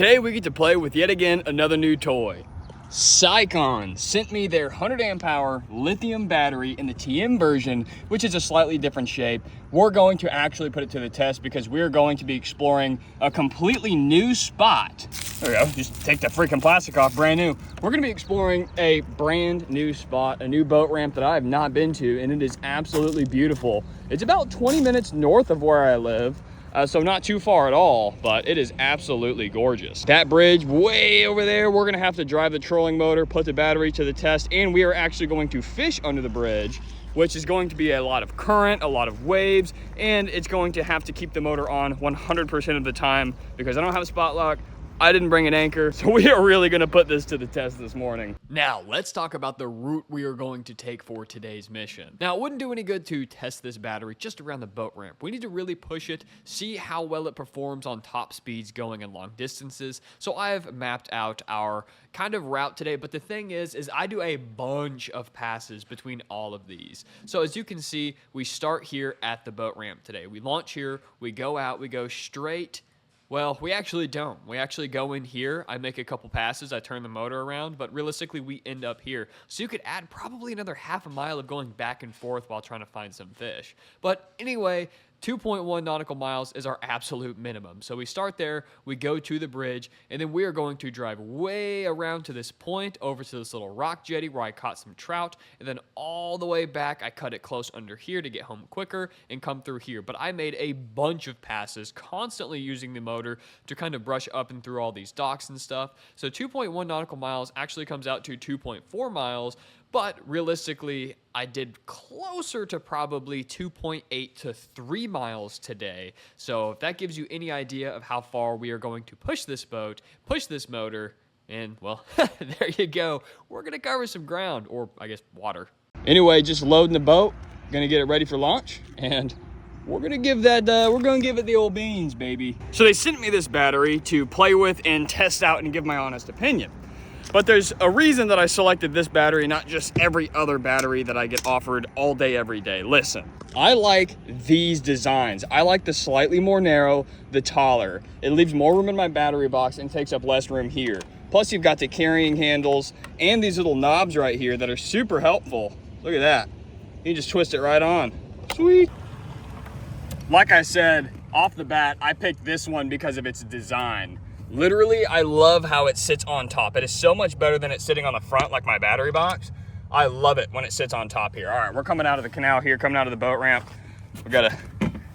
Today we get to play with yet again another new toy. Siekon sent me their 100 amp hour lithium battery in the TM version, which is a slightly different shape. We're going to actually put it to the test because we're going to be exploring a completely new spot. There we go, just take the freaking plastic off, brand new. We're gonna be exploring a brand new spot, a new boat ramp that I have not been to, and it is absolutely beautiful. It's about 20 minutes north of where I live. So not too far at all, but it is absolutely gorgeous. That bridge way over there, we're gonna have to drive the trolling motor, put the battery to the test, and we are actually going to fish under the bridge, which is going to be a lot of current, a lot of waves, and it's going to have to keep the motor on 100% of the time because I don't have a spot lock. I didn't bring an anchor, so we are really gonna put this to the test this morning. Now, let's talk about the route we are going to take for today's mission. Now, it wouldn't do any good to test this battery just around the boat ramp. We need to really push it, see how well it performs on top speeds going in long distances. So I have mapped out our kind of route today, but the thing is I do a bunch of passes between all of these. So as you can see, we start here at the boat ramp today. We launch here, we go out, we go straight. Well, we actually don't. We actually go in here, I make a couple passes, I turn the motor around, but realistically we end up here. So you could add probably another half a mile of going back and forth while trying to find some fish. But anyway, 2.1 nautical miles is our absolute minimum. So we start there, we go to the bridge, and then we are going to drive way around to this point, over to this little rock jetty where I caught some trout, and then all the way back, I cut it close under here to get home quicker and come through here. But I made a bunch of passes, constantly using the motor to kind of brush up and through all these docks and stuff. So 2.1 nautical miles actually comes out to 2.4 miles, but realistically, I did closer to probably 2.8 to 3 miles today. So if that gives you any idea of how far we are going to push this boat, push this motor, and well, there you go. We're gonna cover some ground, or I guess water. Anyway, just loading the boat, gonna get it ready for launch, and we're gonna give that, we're gonna give it the old beans, baby. So they sent me this battery to play with and test out and give my honest opinion. But there's a reason that I selected this battery, not just every other battery that I get offered all day, every day. Listen, I like these designs. I like the slightly more narrow, the taller. It leaves more room in my battery box and takes up less room here. Plus you've got the carrying handles and these little knobs right here that are super helpful. Look at that. You can just twist it right on. Sweet. Like I said, off the bat, I picked this one because of its design. Literally, I love how it sits on top. It is so much better than it sitting on the front like my battery box. I love it when it sits on top here. All right, we're coming out of the canal here, coming out of the boat ramp. We gotta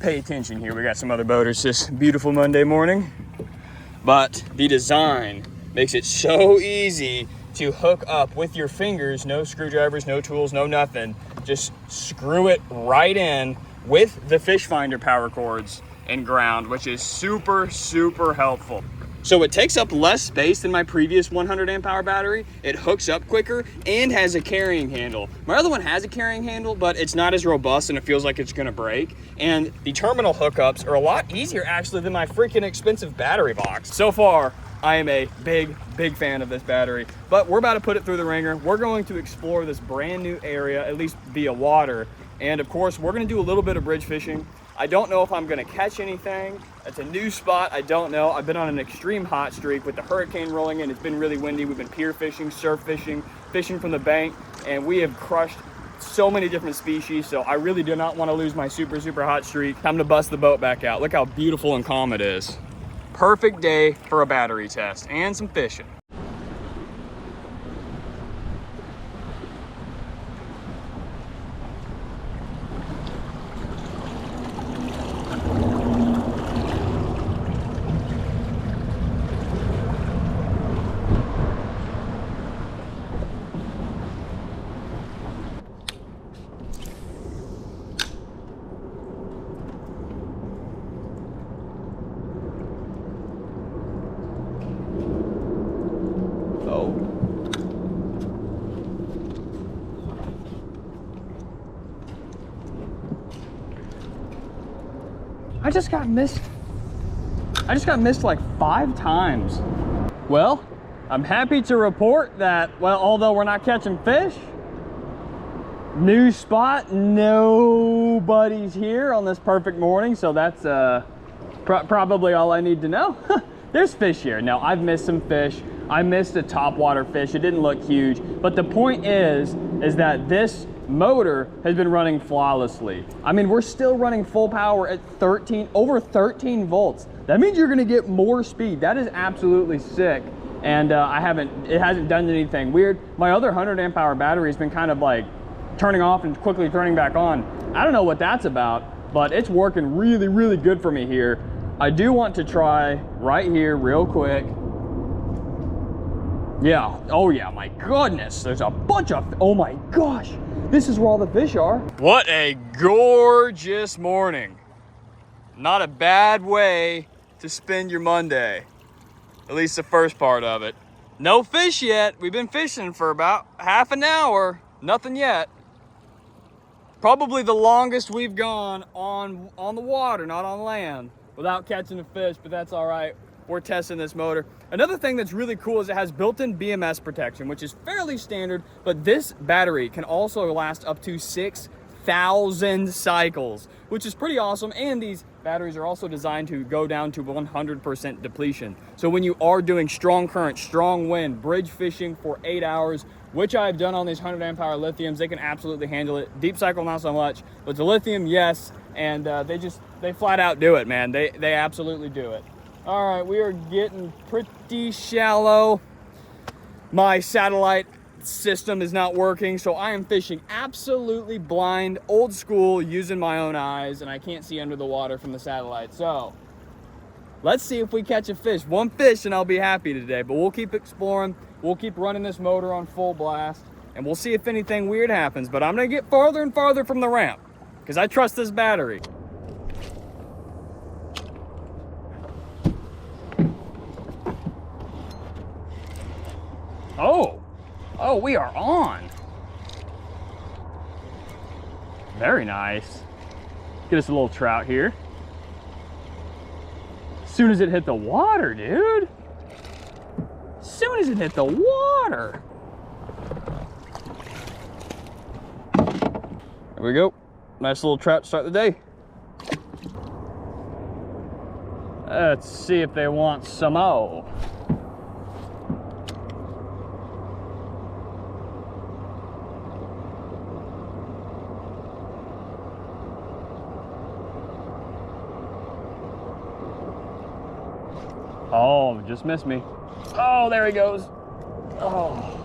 pay attention here. We got some other boaters this beautiful Monday morning. But the design makes it so easy to hook up with your fingers. No screwdrivers, no tools, no nothing. Just screw it right in with the fish finder power cords and ground, which is super, super helpful. So it takes up less space than my previous 100 amp hour battery. It hooks up quicker and has a carrying handle. My other one has a carrying handle, but it's not as robust and it feels like it's gonna break. And the terminal hookups are a lot easier actually than my freaking expensive battery box. So far, I am a big, big fan of this battery, but we're about to put it through the ringer. We're going to explore this brand new area, at least via water. And of course, we're gonna do a little bit of bridge fishing. I don't know if I'm gonna catch anything. It's a new spot, I don't know. I've been on an extreme hot streak with the hurricane rolling in. It's been really windy. We've been pier fishing, surf fishing, fishing from the bank, and we have crushed so many different species. So I really do not wanna lose my super, super hot streak. Time to bust the boat back out. Look how beautiful and calm it is. Perfect day for a battery test and some fishing. I just got missed like 5 times. Well, I'm happy to report that, well, although we're not catching fish, new spot, nobody's here on this perfect morning, so that's probably all I need to know. there's fish here. Now, I've missed some fish. I missed a topwater fish. It didn't look huge. But the point is that this motor has been running flawlessly. I mean, we're still running full power at over 13 volts. That means you're gonna get more speed. That is absolutely sick. And it hasn't done anything weird. My other 100 amp hour battery has been kind of like turning off and quickly turning back on. I don't know what that's about, but it's working really, really good for me here. I do want to try right here real quick. Yeah, oh yeah, my goodness. There's a bunch of, oh my gosh. This is where all the fish are. What a gorgeous morning. Not a bad way to spend your Monday. At least the first part of it. No fish yet. We've been fishing for about half an hour. Nothing yet. Probably the longest we've gone on the water, not on land, without catching a fish, but that's all right. We're testing this motor. Another thing that's really cool is it has built-in BMS protection, which is fairly standard, but this battery can also last up to 6,000 cycles, which is pretty awesome. And these batteries are also designed to go down to 100% depletion. So when you are doing strong current, strong wind, bridge fishing for 8 hours, which I've done on these 100 amp hour lithiums, they can absolutely handle it. Deep cycle, not so much, but the lithium, yes. And they flat out do it, man. They absolutely do it. All right, we are getting pretty shallow. My satellite system is not working, so I am fishing absolutely blind, old school, using my own eyes, and I can't see under the water from the satellite. So let's see if we catch a fish. One fish and I'll be happy today, but we'll keep exploring. We'll keep running this motor on full blast, and we'll see if anything weird happens. But I'm gonna get farther and farther from the ramp because I trust this battery. Oh, we are on. Very nice. Get us a little trout here. As soon as it hit the water, dude. As soon as it hit the water. There we go. Nice little trout to start the day. Let's see if they want some more. Oh, just missed me. Oh, there he goes. Oh.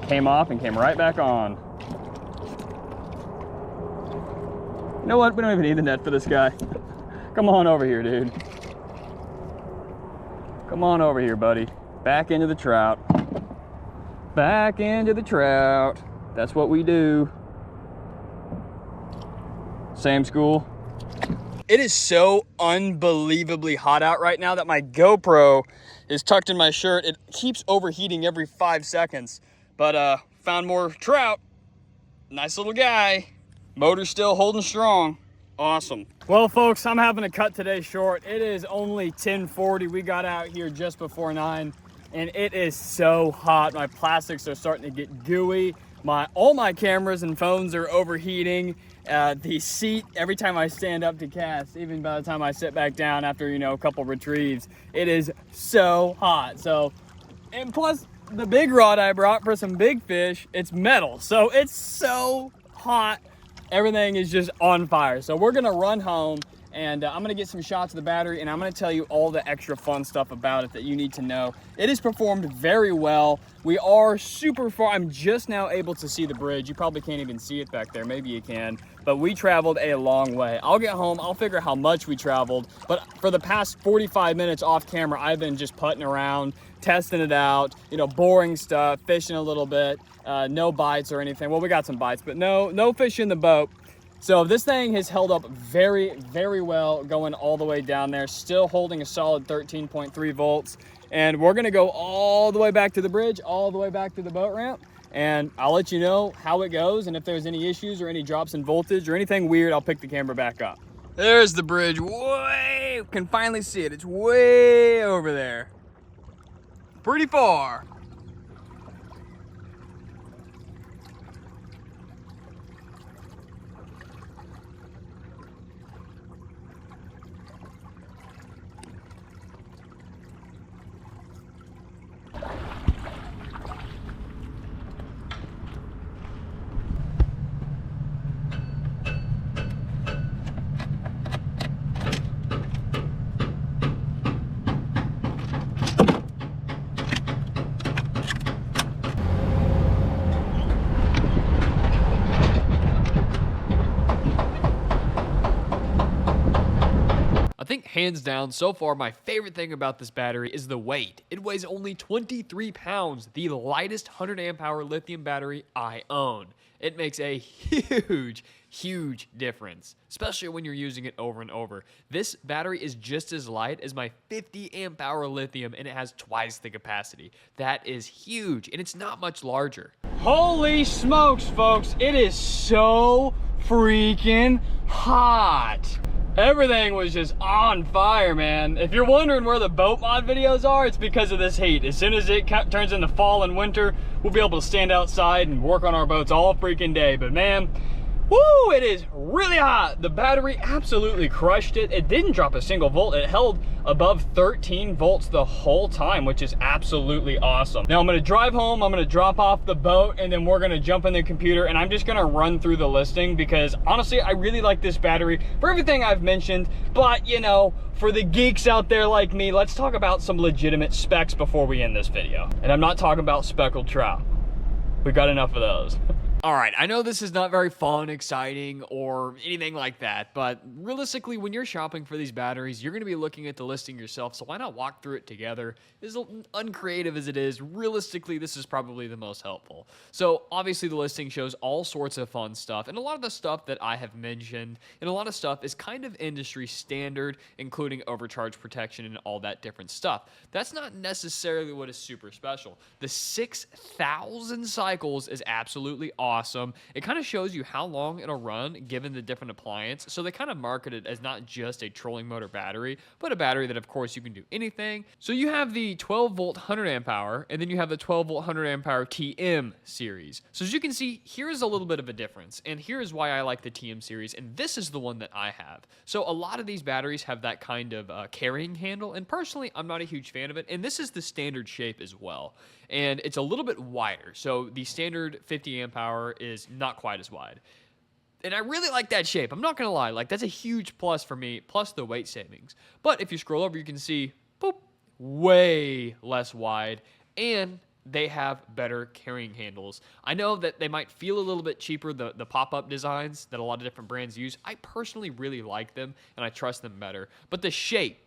Came off and came right back on. You know what? We don't even need the net for this guy. Come on over here, dude. Come on over here, buddy. Back into the trout. Back into the trout. That's what we do. Same school. It is so unbelievably hot out right now that my GoPro is tucked in my shirt. It keeps overheating every 5 seconds. But found more trout. Nice little guy. Motor's still holding strong. Awesome. Well, folks, I'm having to cut today short. It is only 10:40. We got out here just before 9, and it is so hot. My plastics are starting to get gooey. All my cameras and phones are overheating. The seat, every time I stand up to cast, even by the time I sit back down after, a couple retrieves, it is so hot. So, and plus the big rod I brought for some big fish, it's metal. So it's so hot. Everything is just on fire. So we're gonna run home, and I'm gonna get some shots of the battery, and I'm gonna tell you all the extra fun stuff about it that you need to know. It has performed very well. We are super far. I'm just now able to see the bridge. You probably can't even see it back there. Maybe you can, but we traveled a long way. I'll get home, I'll figure how much we traveled, but for the past 45 minutes off camera, I've been just putting around, testing it out, boring stuff, fishing a little bit, no bites or anything. Well, we got some bites, but no fish in the boat. So this thing has held up very, very well going all the way down there, still holding a solid 13.3 volts. And we're gonna go all the way back to the bridge, all the way back to the boat ramp, and I'll let you know how it goes, and if there's any issues or any drops in voltage or anything weird, I'll pick the camera back up. There's the bridge, way, can finally see it. It's way over there. Pretty far. think hands down, so far, my favorite thing about this battery is the weight. It weighs only 23 pounds, the lightest 100 amp hour lithium battery I own. It makes a huge difference, especially when you're using it over and over. This battery is just as light as my 50 amp hour lithium, and it has twice the capacity. That is huge, and it's not much larger. Holy smokes, folks. It is so freaking hot. Everything was just on fire, man. If you're wondering where the boat mod videos are, it's because of this heat. As soon as it turns into fall and winter, we'll be able to stand outside and work on our boats all freaking day. But man, woo, it is really hot. The battery absolutely crushed it. It didn't drop a single volt. It held above 13 volts the whole time, which is absolutely awesome. Now I'm gonna drive home, I'm gonna drop off the boat, and then we're gonna jump in the computer, and I'm just gonna run through the listing because honestly, I really like this battery for everything I've mentioned, but you know, for the geeks out there like me, let's talk about some legitimate specs before we end this video. And I'm not talking about speckled trout. We've got enough of those. All right, I know this is not very fun, exciting, or anything like that, but realistically, when you're shopping for these batteries, you're going to be looking at the listing yourself, so why not walk through it together? As uncreative as it is, realistically, this is probably the most helpful. So, obviously, the listing shows all sorts of fun stuff, and a lot of the stuff that I have mentioned, and a lot of stuff is kind of industry standard, including overcharge protection and all that different stuff. That's not necessarily what is super special. The 6,000 cycles is absolutely awesome. It kind of shows you how long it'll run given the different appliance. So they kind of market it as not just a trolling motor battery, but a battery that of course you can do anything. So you have the 12 volt 100 amp hour, and then you have the 12 volt 100 amp hour TM series. So as you can see, here's a little bit of a difference, and here's why I like the TM series, and this is the one that I have. So a lot of these batteries have that kind of carrying handle, and personally, I'm not a huge fan of it, and this is the standard shape as well. And it's a little bit wider. So the standard 50 amp hour is not quite as wide. And I really like that shape. I'm not going to lie. Like, that's a huge plus for me, plus the weight savings. But if you scroll over, you can see, boop, way less wide. And they have better carrying handles. I know that they might feel a little bit cheaper, the pop-up designs that a lot of different brands use. I personally really like them, and I trust them better. But the shape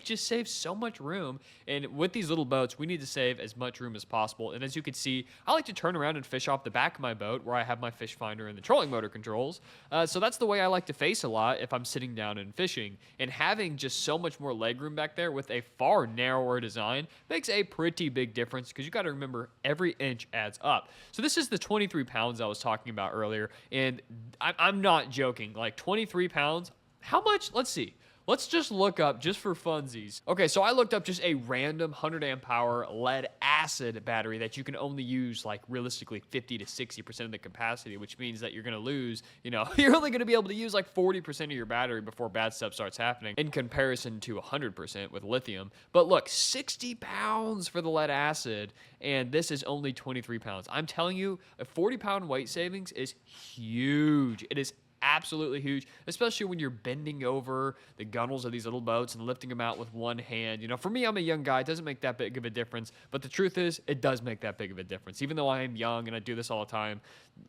just saves so much room, and with these little boats, we need to save as much room as possible. And as you can see, I like to turn around and fish off the back of my boat where I have my fish finder and the trolling motor controls. So that's the way I like to face a lot if I'm sitting down and fishing. And having just so much more legroom back there with a far narrower design makes a pretty big difference, because you got to remember every inch adds up. So this is the 23 pounds I was talking about earlier, and I'm not joking. Like 23 pounds, how much? Let's see. Let's just look up, just for funsies. Okay, so I looked up just a random 100 amp hour lead acid battery that you can only use like realistically 50 to 60% of the capacity, which means that you're gonna lose, you know, you're only gonna be able to use like 40% of your battery before bad stuff starts happening in comparison to 100% with lithium. But look, 60 pounds for the lead acid, and this is only 23 pounds. I'm telling you, a 40-pound weight savings is huge. It is absolutely huge, especially when you're bending over the gunnels of these little boats and lifting them out with one hand. You know, for me, I'm a young guy. It doesn't make that big of a difference, but the truth is, it does make that big of a difference. Even though I am young and I do this all the time,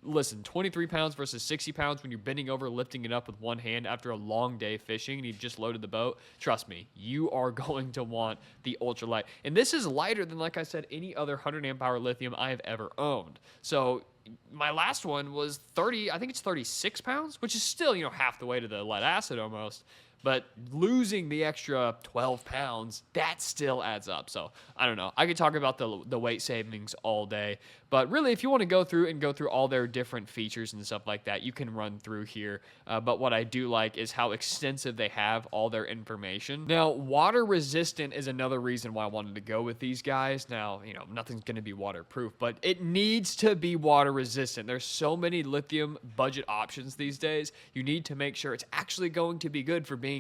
listen, 23 pounds versus 60 pounds when you're bending over, lifting it up with one hand after a long day fishing and you've just loaded the boat, trust me, you are going to want the ultralight. And this is lighter than, like I said, any other 100 amp hour lithium I have ever owned. So my last one was 30, I think it's 36 pounds, which is still, you know, half the weight of the lead acid almost. But losing the extra 12 pounds, that still adds up. So I don't know. I could talk about the weight savings all day. But really, if you want to go through all their different features and stuff like that, you can run through here. But what I do like is how extensive they have all their information. Now, water resistant is another reason why I wanted to go with these guys. Now, you know, nothing's going to be waterproof, but it needs to be water resistant. There's so many lithium budget options these days. You need to make sure it's actually going to be good for being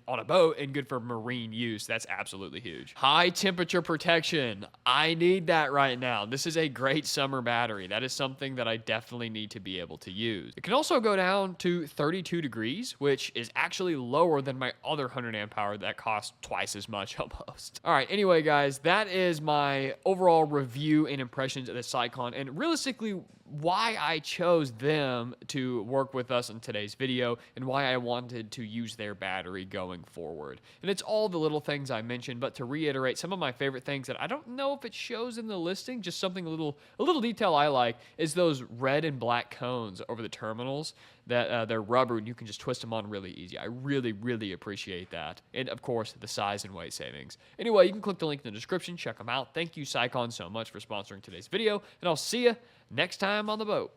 on a boat and good for marine use. That's absolutely huge. High temperature protection. I need that right now. This is a great summer battery. That is something that I definitely need to be able to use. It can also go down to 32 degrees, which is actually lower than my other 100 amp hour that costs twice as much almost. All right, anyway, guys, that is my overall review and impressions of the Siekon. And realistically, why I chose them to work with us in today's video and why I wanted to use their battery going forward. And it's all the little things I mentioned, but to reiterate, some of my favorite things that I don't know if it shows in the listing, just something a little detail I like, is those red and black cones over the terminals that they're rubber and you can just twist them on really easy. I really, really appreciate that. And of course, the size and weight savings. Anyway, you can click the link in the description, check them out. Thank you, Siekon, so much for sponsoring today's video, and I'll see you next time on the boat.